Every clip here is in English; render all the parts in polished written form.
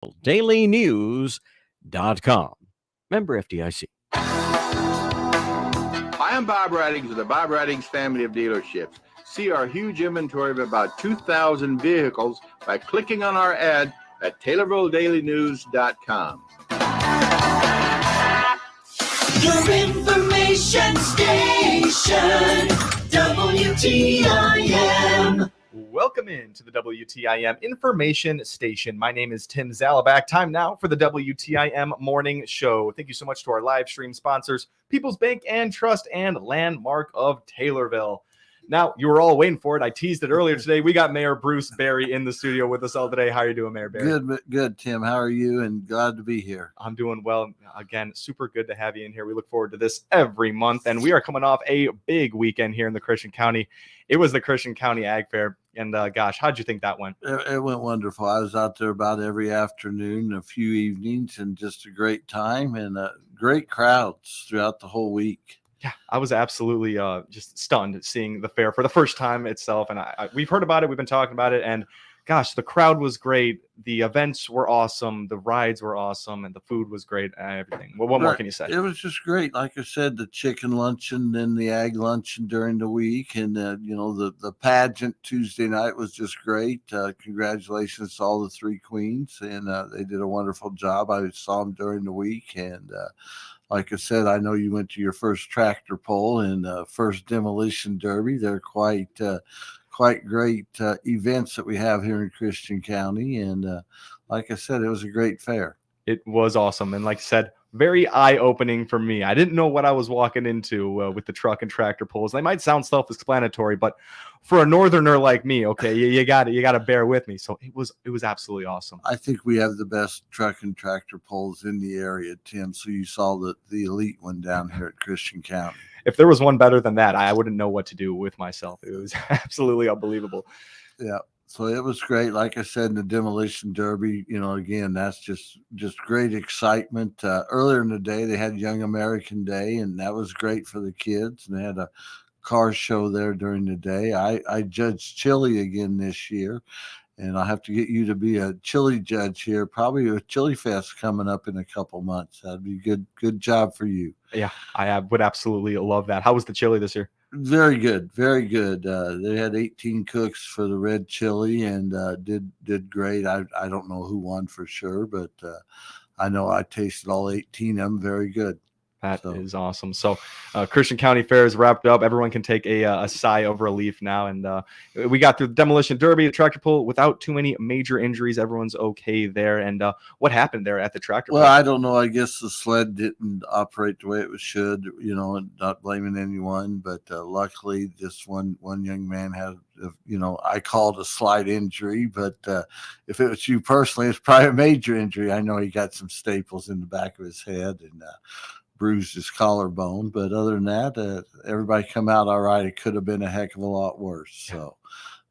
TaylorDailyNews.com. Member FDIC. Hi, I'm Bob Ridings with the Bob Ridings family of dealerships. See our huge inventory of about 2,000 vehicles by clicking on our ad at TaylorDailyNews.com. Your information station, WTIM. Welcome in to the WTIM information station. My name is Tim Zalabak. Time now for the WTIM morning show. Thank you so much to our live stream sponsors, People's Bank and Trust and Landmark of Taylorville. Now, you were all waiting for it. I teased it earlier today. We got Mayor Bruce Berry in the studio with us all today. How are you doing, Mayor Berry? Good, Tim. How are you? And glad to be here. I'm doing well. Again, super good to have you in here. We look forward to this every month. And we are coming off a big weekend here in the Christian County. It was the Christian County Ag Fair. And gosh, how'd you think that went? It went wonderful. I was out there about every afternoon, a few evenings, and just a great time and great crowds throughout the whole week. Yeah, I was absolutely just stunned seeing the fair for the first time itself. And we've heard about it. We've been talking about it. And gosh, the crowd was great. The events were awesome. The rides were awesome. And the food was great. Everything. Well, what more can you say? It was just great. Like I said, the chicken luncheon and the ag luncheon during the week. And, the pageant Tuesday night was just great. Congratulations to all the three queens. And they did a wonderful job. I saw them during the week. And, like I said, I know you went to your first tractor pull and first demolition derby. They're quite great events that we have here in Christian County. And like I said, it was a great fair. It was awesome. And like I said, very eye-opening for me. I didn't know what I was walking into with the truck and tractor pulls. They might sound self-explanatory, but for a northerner like me, okay, you got to bear with me. So it was absolutely awesome. I think we have the best truck and tractor pulls in the area, Tim. So you saw the elite one down here at Christian County. If there was one better than that, I wouldn't know what to do with myself. It was absolutely unbelievable. Yeah. So it was great. Like I said, in the demolition derby, again, that's just great excitement. Earlier in the day, they had Young American Day, and that was great for the kids. And they had a car show there during the day. I judged chili again this year, and I'll have to get you to be a chili judge here. Probably a Chili Fest coming up in a couple months. That'd be good. Good job for you. Yeah, I would absolutely love that. How was the chili this year? Very good, very good. They had 18 cooks for the red chili and did great. I don't know who won for sure, but I know I tasted all 18 of them. Very good. That is awesome. So Christian County Fair is wrapped up. Everyone can take a sigh of relief now. And we got through the demolition derby, the tractor pull without too many major injuries. Everyone's okay there. And what happened there at the tractor pull? Well, I don't know. I guess the sled didn't operate the way it should, and not blaming anyone. But luckily, this one young man had, I called a slight injury. But if it was you personally, it's probably a major injury. I know he got some staples in the back of his head and bruised his collarbone, but other than that, everybody come out all right. It could have been a heck of a lot worse. So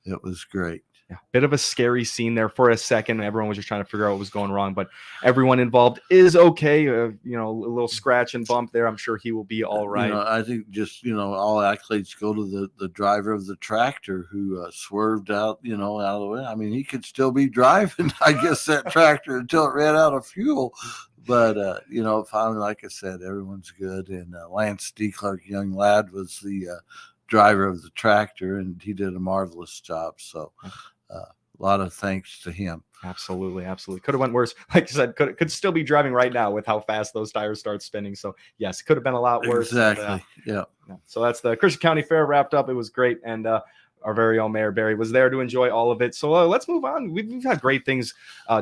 it was great. Yeah, bit of a scary scene there for a second. Everyone was just trying to figure out what was going wrong, but everyone involved is okay. A little scratch and bump there. I'm sure he will be all right. I think just, all accolades go to the driver of the tractor who swerved out, out of the way. I mean, he could still be driving, I guess, that tractor until it ran out of fuel. But, finally, like I said, everyone's good. And Lance DeClark, young lad, was the driver of the tractor, and he did a marvelous job. So a lot of thanks to him. Absolutely. Could have went worse. Like I said, could still be driving right now with how fast those tires start spinning. So, yes, could have been a lot worse. Exactly, yeah. So that's the Christian County Fair wrapped up. It was great. And our very own Mayor Berry was there to enjoy all of it. So let's move on. We've had great things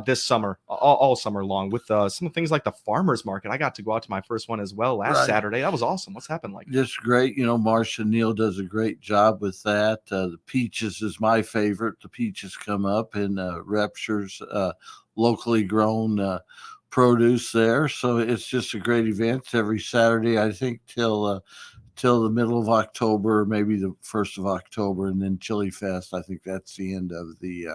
this summer, all summer long, with some things like the farmers market. I got to go out to my first one as well last Saturday. That was awesome. What's happened like? Just great. Marcia Neal does a great job with that. The peaches is my favorite. The peaches come up and Repture's locally grown produce there. So it's just a great event every Saturday, I think, till the middle of October, maybe the 1st of October, and then Chili Fest. I think that's the end of the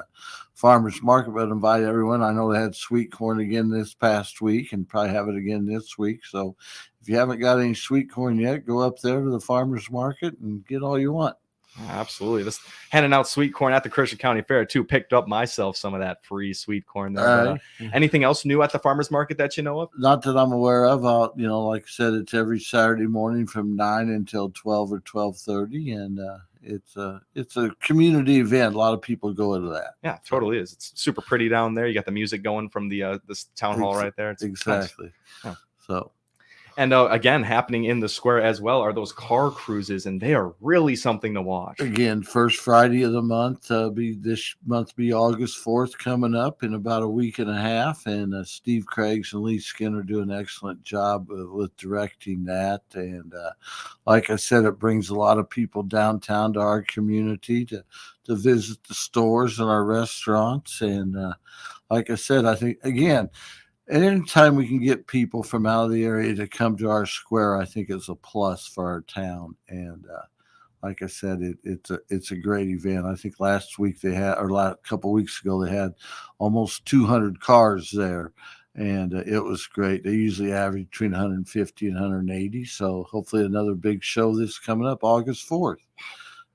farmers market. But invite everyone. I know they had sweet corn again this past week and probably have it again this week. So if you haven't got any sweet corn yet, go up there to the farmers market and get all you want. Absolutely. This handing out sweet corn at the Christian County Fair too. Picked up myself some of that free sweet corn there. But, anything else new at the farmers market that you know of? Not that I'm aware of. Like I said, it's every Saturday morning from 9 until 12 or 12:30, and it's a community event. A lot of people go to that. Yeah, it totally is. It's super pretty down there. You got the music going from the this town hall right there. It's exactly. Nice. Yeah. So. And again, happening in the square as well are those car cruises, and they are really something to watch. Again, first Friday of the month, this month be August 4th coming up in about a week and a half, and Steve Craigs and Lee Skinner do an excellent job with directing that. And like I said, it brings a lot of people downtown to our community to visit the stores and our restaurants. And like I said, I think, again, and anytime we can get people from out of the area to come to our square, I think is a plus for our town. And like I said, it's a great event. I think last week a couple weeks ago, they had almost 200 cars there, and it was great. They usually average between 150 and 180. So hopefully another big show this coming up August 4th.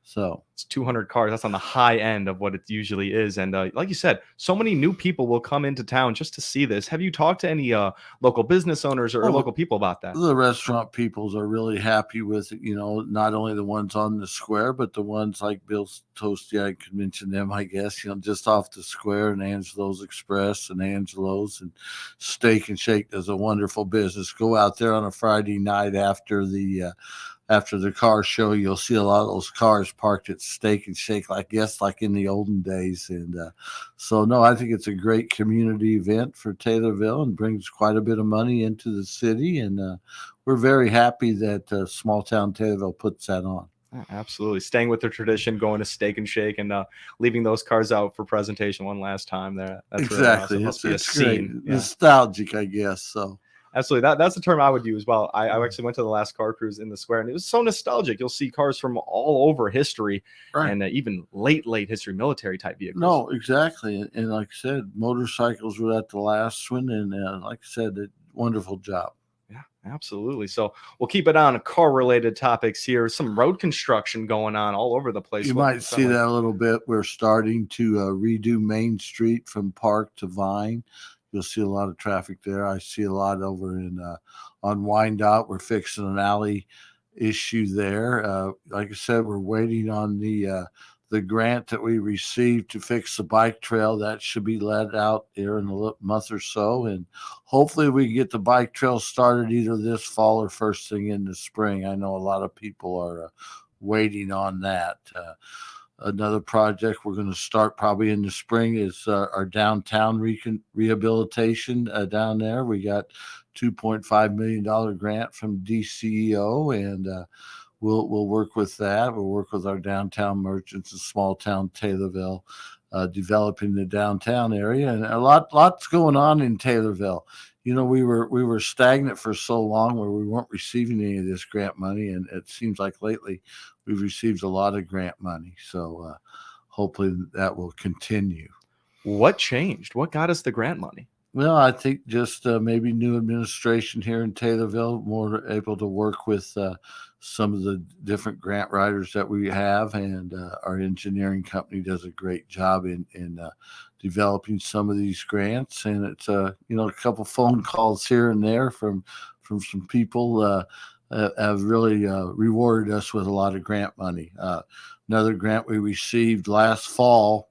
So it's 200 cars. That's on the high end of what it usually is. And like you said, so many new people will come into town just to see this. Have you talked to any local business owners or local people about that? The restaurant peoples are really happy with it. Not only the ones on the square, but the ones like Bill's Toasty. I could mention them, I guess, just off the square, and Angelo's Express and Angelo's and Steak and Shake does a wonderful business. Go out there on a Friday night after the car show, you'll see a lot of those cars parked at Steak and Shake, like in the olden days. And so, no, I think it's a great community event for Taylorville and brings quite a bit of money into the city. And we're very happy that small town Taylorville puts that on. Absolutely. Staying with the tradition, going to Steak and Shake and leaving those cars out for presentation one last time there. That's exactly. Really awesome. It's great. Yeah. Nostalgic, I guess. So. Absolutely. That's the term I would use as well. I actually went to the last car cruise in the square, and it was so nostalgic. You'll see cars from all over history, right, and even late history military type vehicles. No, exactly. And like I said, motorcycles were at the last one, and like I said, wonderful job. Yeah, absolutely. So we'll keep it on car-related topics here. Some road construction going on all over the place. You might see that a little bit. We're starting to redo Main Street from Park to Vine. You'll see a lot of traffic there. I see a lot over in on Wyandotte. We're fixing an alley issue there. Like I said, we're waiting on the grant that we received to fix the bike trail. That should be let out here in a month or so, and hopefully we can get the bike trail started either this fall or first thing in the spring. I know a lot of people are waiting on that. Another project we're going to start probably in the spring is our downtown rehabilitation down there. We got $2.5 million grant from DCEO, and we'll work with that. We'll work with our downtown merchants in small town Taylorville, developing the downtown area, and lots going on in Taylorville. We were stagnant for so long where we weren't receiving any of this grant money, and it seems like lately we've received a lot of grant money. So hopefully that will continue. What changed? What got us the grant money? Well, I think just maybe new administration here in Taylorville, more able to work with some of the different grant writers that we have, and our engineering company does a great job in developing some of these grants. And it's a couple phone calls here and there from some people have really rewarded us with a lot of grant money. Another grant we received last fall,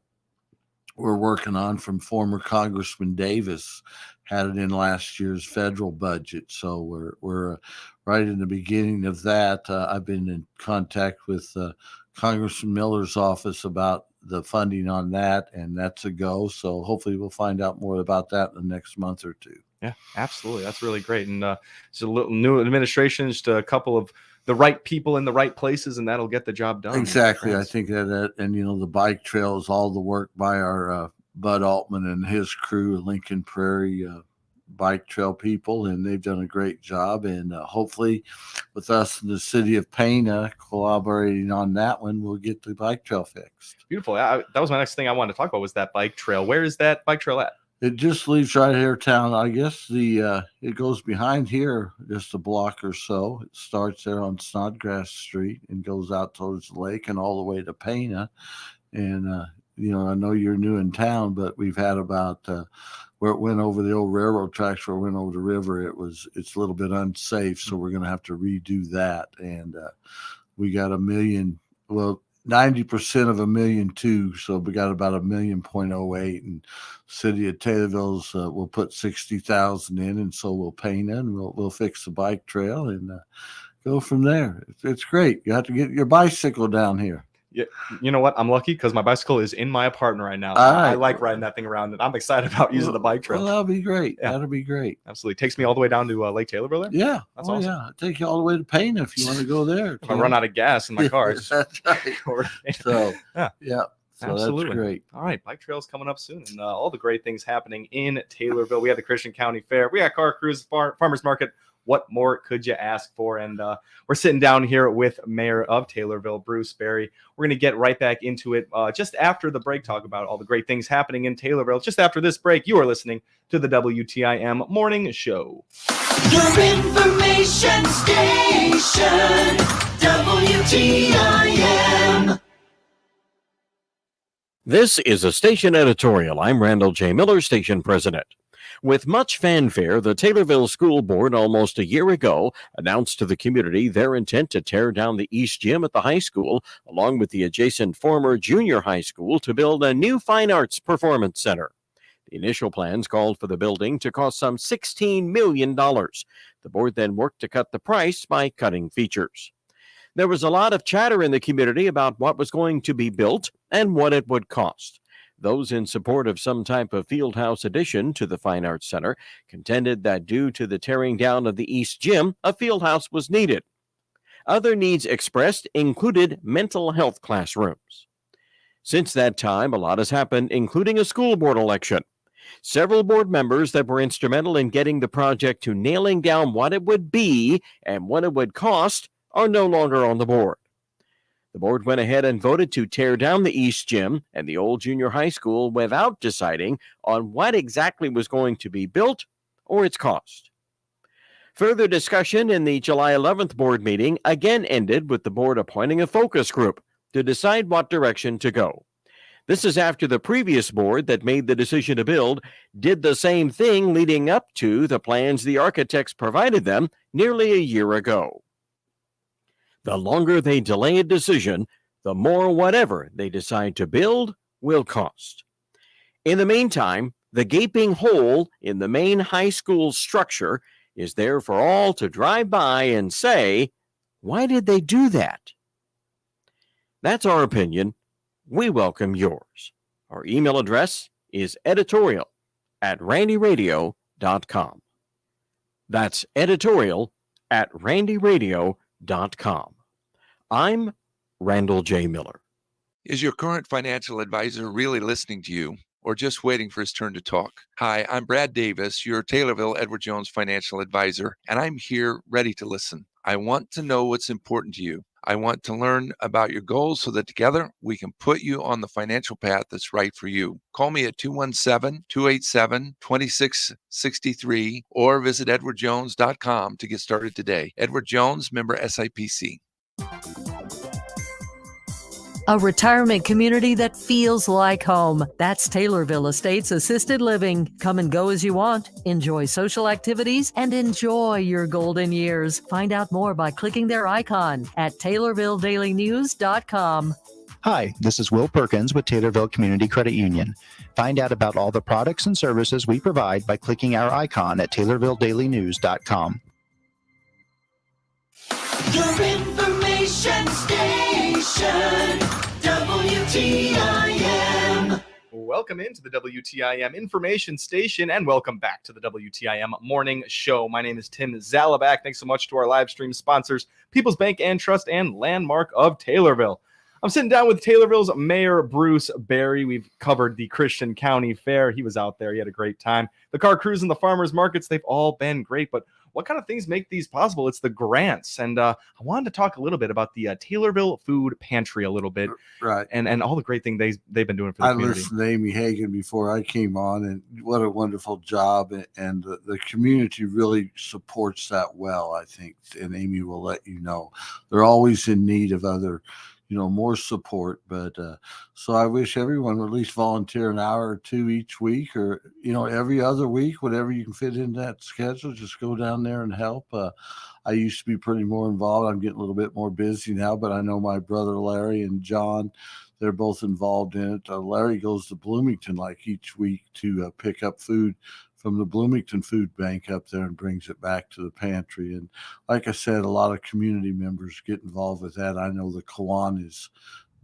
we're working on from former Congressman Davis, had it in last year's federal budget. So we're right in the beginning of that. I've been in contact with Congressman Miller's office about the funding on that, and that's a go. So hopefully we'll find out more about that in the next month or two. Yeah, absolutely. That's really great. And it's a little new administration, just a couple of the right people in the right places, and that'll get the job done. Exactly. I think that, and the bike trail is all the work by our Bud Altman and his crew, Lincoln Prairie bike trail people, and they've done a great job. And hopefully with us in the city of Pana collaborating on that one, we'll get the bike trail fixed. Beautiful. That was my next thing I wanted to talk about, was that bike trail. Where is that bike trail at? It just leaves right here town. I guess it goes behind here just a block or so. It starts there on Snodgrass Street and goes out towards the lake and all the way to Pana. And I know you're new in town, but we've had about where it went over the old railroad tracks, where it went over the river. It's a little bit unsafe, so we're going to have to redo that. And we got 1 million. Well, 90% of 1.2 million, so we got about 1.08 million, and city of Taylorville's will put 60,000 in, and so will paint it, and we'll fix the bike trail and go from there. It's great. You have to get your bicycle down here. Yeah, you know what? I'm lucky because my bicycle is in my apartment right now. So All right. I like riding that thing around, and I'm excited about using the bike trail. Well, that'll be great. Yeah. That'll be great. Absolutely. Takes me all the way down to Lake Taylorville there. Yeah. That's awesome. Yeah. Take you all the way to Pana if you want to go there. If I run out of gas in my car, it's That's right. So, yeah. So Absolutely. that's great. All right, bike trails coming up soon, and all the great things happening in Taylorville. We have the Christian County Fair, we got car cruise, farmers market. What more could you ask for? And we're sitting down here with Mayor of Taylorville, Bruce Berry. We're going to get right back into it just after the break, talk about all the great things happening in Taylorville. Just after this break, you are listening to the WTIM Morning Show. Your information station, WTIM. This is a station editorial. I'm Randall J. Miller, station president. With much fanfare, the Taylorville School Board almost a year ago announced to the community their intent to tear down the East Gym at the high school, along with the adjacent former junior high school, to build a new fine arts performance center. The initial plans called for the building to cost some $16 million. The board then worked to cut the price by cutting features. There was a lot of chatter in the community about what was going to be built and what it would cost. Those in support of some type of fieldhouse addition to the Fine Arts Center contended that due to the tearing down of the East Gym, a fieldhouse was needed. Other needs expressed included mental health classrooms. Since that time, a lot has happened, including a school board election. Several board members that were instrumental in getting the project to nailing down what it would be and what it would cost are no longer on the board. The board went ahead and voted to tear down the East Gym and the old junior high school without deciding on what exactly was going to be built or its cost. Further discussion in the July 11th board meeting again ended with the board appointing a focus group to decide what direction to go. This is after the previous board that made the decision to build did the same thing leading up to the plans the architects provided them nearly a year ago. The longer they delay a decision, the more whatever they decide to build will cost. In the meantime, the gaping hole in the main high school structure is there for all to drive by and say, why did they do that? That's our opinion. We welcome yours. Our email address is editorial@randyradio.com. That's editorial@randyradio.com. I'm Randall J. Miller. Is your current financial advisor really listening to you or just waiting for his turn to talk? Hi, I'm Brad Davis, your Taylorville Edward Jones financial advisor, and I'm here ready to listen. I want to know what's important to you. I want to learn about your goals so that together we can put you on the financial path that's right for you. Call me at 217-287-2663 or visit edwardjones.com to get started today. Edward Jones, member SIPC. A retirement community that feels like home. That's Taylorville Estates Assisted Living. Come and go as you want. Enjoy social activities and enjoy your golden years. Find out more by clicking their icon at TaylorvilleDailyNews.com. Hi, this is Will Perkins with Taylorville Community Credit Union. Find out about all the products and services we provide by clicking our icon at TaylorvilleDailyNews.com. Your information station, WTIM. Welcome into the WTIM information station and welcome back to the WTIM morning show. My name is Tim Zalabak. Thanks so much to our live stream sponsors, People's Bank and Trust and Landmark of Taylorville. I'm sitting down with Taylorville's Mayor Bruce Berry. We've covered the Christian County Fair. He was out there. He had a great time. The car cruise and the farmers markets, they've all been great. But what kind of things make these possible? It's the grants. And I wanted to talk a little bit about the Taylorville Food Pantry a little bit, Right. and all the great things they've been doing for the I community. listened to Amy Hagan before I came on, and what a wonderful job. And the community really supports that well, I think. And Amy will let you know. They're always in need of other, more support. But so I wish everyone would at least volunteer an hour or two each week, or, every other week, whatever you can fit in that schedule, just go down there and help. I used to be pretty more involved. I'm getting a little bit more busy now, but I know my brother Larry and John, they're both involved in it. Larry goes to Bloomington like each week to pick up food from the Bloomington Food Bank up there and brings it back to the pantry. And like I said, a lot of community members get involved with that. I know the Kiwanis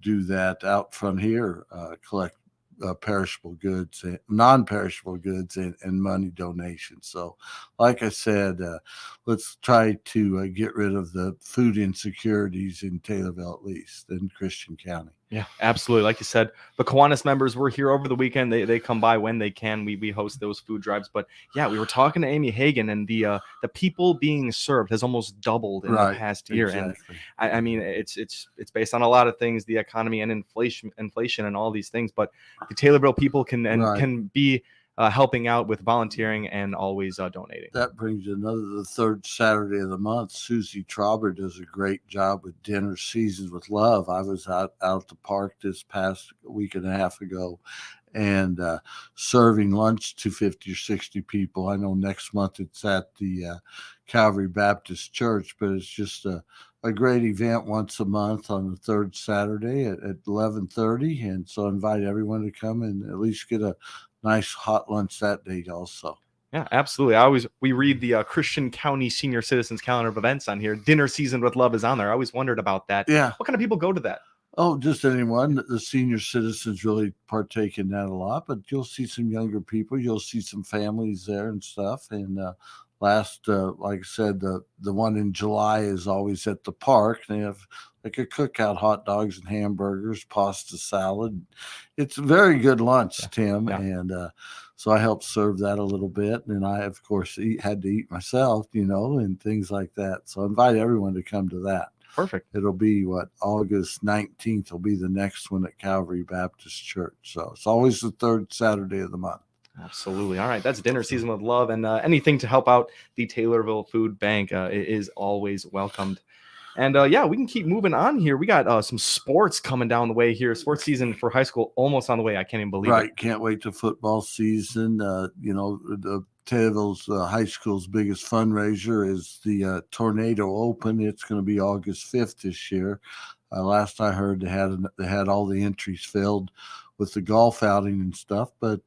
do that out front here, collect perishable goods, non-perishable goods, and money donations. So, like I said, let's try to get rid of the food insecurities in Taylorville, at least, in Christian County. Yeah, absolutely. Like you said, the Kiwanis members were here over the weekend. They come by when they can. We host those food drives. But yeah, we were talking to Amy Hagan, and the people being served has almost doubled in the past year. Exactly. And I mean, it's based on a lot of things, the economy and inflation, and all these things. But the Taylorville people can be helping out with volunteering and always donating. That brings the third Saturday of the month. Susie Trauber does a great job with Dinner Seasons with Love. I was out at the park this past week and a half ago, and serving lunch to 50 or 60 people. I know next month it's at the Calvary Baptist Church, but it's just a great event once a month on the third Saturday at 11:30. And so I invite everyone to come and at least get a nice hot lunch that day also. Yeah, absolutely. We read the Christian County Senior Citizens calendar of events on here. Dinner Season with Love is on there. I always wondered about that. Yeah. What kind of people go to that? Oh, just anyone. The senior citizens really partake in that a lot, but you'll see some younger people. You'll see some families there and stuff. And like I said, the one in July is always at the park. They have like a cookout, hot dogs and hamburgers, pasta salad. It's a very good lunch, Tim. Yeah. And so I helped serve that a little bit. And I, of course, had to eat myself, and things like that. So I invite everyone to come to that. Perfect. It'll be August 19th will be the next one at Calvary Baptist Church. So it's always the third Saturday of the month. Absolutely. All right. That's Dinner Season with Love. And anything to help out the Taylorville Food Bank is always welcomed. And we can keep moving on here. We got some sports coming down the way here. Sports season for high school almost on the way. I can't even believe it. Right. Can't wait to football season. The Taylorville's high school's biggest fundraiser is the Tornado Open. It's going to be August 5th this year. Last I heard, they had all the entries filled with the golf outing and stuff. But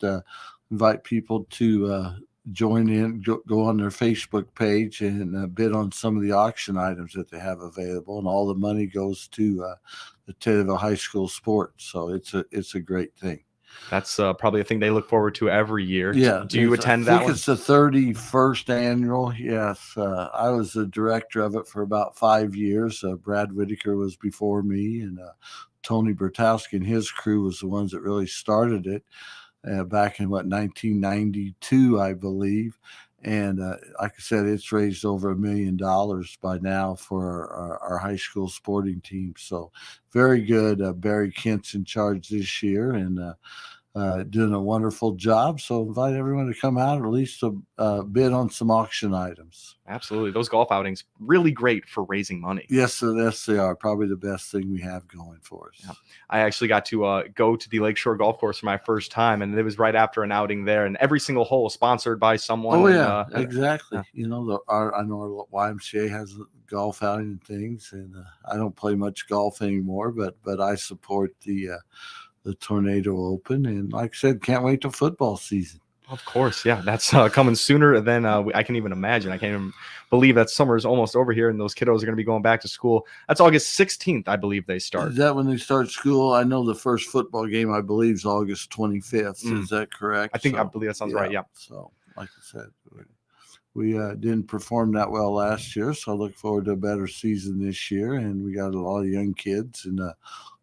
invite people to join in, go on their Facebook page and bid on some of the auction items that they have available, and all the money goes to the Taylorville High School sports. So it's a great thing. That's probably a thing they look forward to every year. Yeah. Do you attend that I think one? it's the 31st annual. Yes. I was the director of it for about 5 years. Brad Whitaker was before me, and Tony Bertowski and his crew was the ones that really started it back in 1992, I believe. And like I said, it's raised over $1 million by now for our high school sporting team. So very good. Barry Kent's in charge this year and doing a wonderful job. So invite everyone to come out, or at least to bid on some auction items. Absolutely. Those golf outings, really great for raising money. Yes, they are. Probably the best thing we have going for us. Yeah. I actually got to go to the Lakeshore Golf Course for my first time, and it was right after an outing there, and every single hole sponsored by someone. Oh, and, yeah, exactly. Yeah. I know our YMCA has a golf outing and things, and I don't play much golf anymore, but I support the Tornado Open, and like I said, can't wait till football season. Of course, yeah, that's coming sooner than I can even imagine. I can't even believe that summer is almost over here, and those kiddos are going to be going back to school. That's August 16th, I believe they start. Is that when they start school? I know the first football game, I believe, is August 25th. Is that correct? I believe that sounds right. Yeah. So, like I said, we didn't perform that well last year, so I look forward to a better season this year. And we got a lot of young kids, and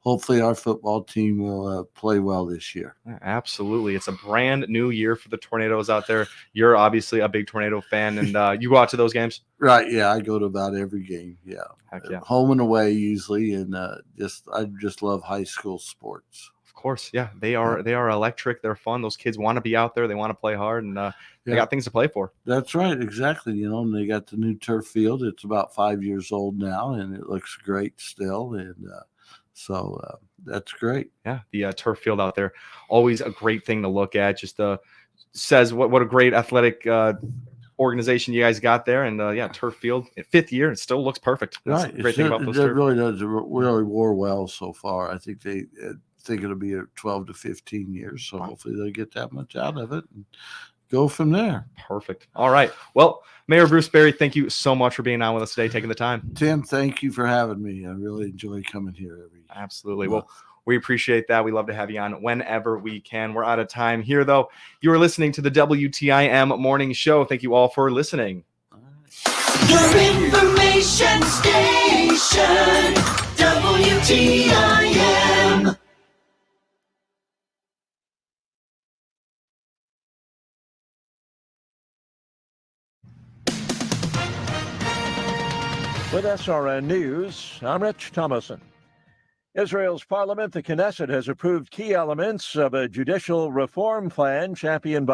hopefully our football team will play well this year. Yeah, absolutely. It's a brand new year for the Tornadoes out there. You're obviously a big Tornado fan, and you go out to those games? Right. Yeah. I go to about every game. Yeah. Heck yeah. Home and away usually. And I just love high school sports. Of course. Yeah. They are electric. They're fun. Those kids want to be out there. They want to play hard, and they got things to play for. That's right. Exactly. And they got the new turf field. It's about 5 years old now, and it looks great still. And so that's great. Yeah. The turf field out there, always a great thing to look at. Just says what a great athletic organization you guys got there. And turf field, 5th year, it still looks perfect. That's Right. a great thing about those It turf. really does. It really wore well so far. I think they think it'll be 12 to 15 years. So hopefully they'll get that much out of it and go from there. Perfect. All right. Well, Mayor Bruce Berry, thank you so much for being on with us today, taking the time. Tim, thank you for having me. I really enjoy coming here every year. Absolutely. Well, we appreciate that. We love to have you on whenever we can. We're out of time here, though. You are listening to the WTIM Morning Show. Thank you all for listening. Your information station, WTIM. With SRN News, I'm Rich Thomason. Israel's parliament, the Knesset, has approved key elements of a judicial reform plan championed by